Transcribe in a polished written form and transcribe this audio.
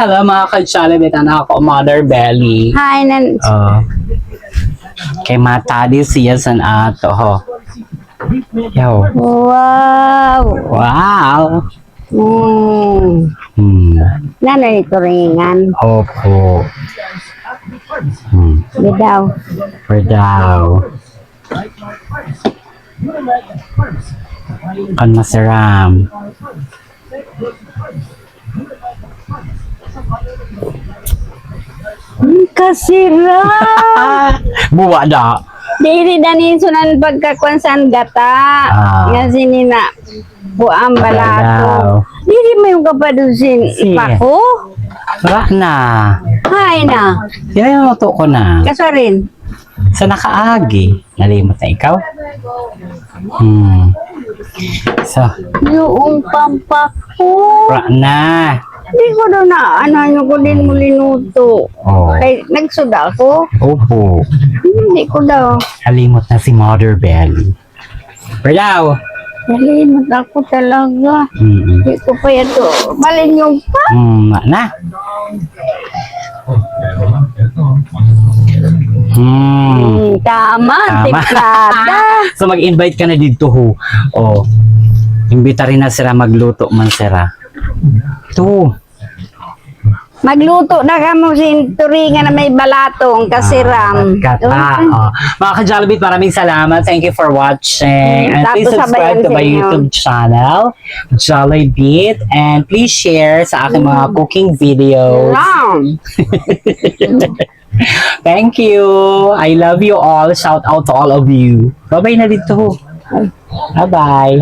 hello mga ka-Jollibee. Anak ako, Mother Belly. Hi, nan. Kay matadi siya sa ato, ho. Yo. Wow. Wow. Nana ito ringan. Opo. Bidaw. Perdaw. Kan masaram. Kasira. Buwa da. Dili danin sunan pagkakwansan gata. Nga sinina. Buang balato. Dili mo yung kapadusin. Ipako? Wala na. Hay na. Sinayanoto ko na. Kasarin. Sa nakaagi. Nalimot na ikaw? So. Yung pampako. Wala na. Hindi ko daw na, ano ko din mo linuto. Oh. Kay, nagsuda ako. Opo. Hindi ko daw. Halimot na si Mother Belly. Perdaw. Nalimot ako talaga. Hindi ko pa ito. Balin yung pa. Na. Tama, tiplada. So mag-invite ka na dito ho. Oh. Imbita rin na sila magluto man sila. Ito. Magluto na ka mo sinturingan na may balatong kasiram. Mga ka-Jollibee, maraming salamat. Thank you for watching. And please Tapos subscribe sabayan to my sa inyo. YouTube channel, Jollibee. And please share sa aking mga cooking videos. Lang. Thank you. I love you all. Shout out to all of you. Bye-bye na dito. Bye-bye.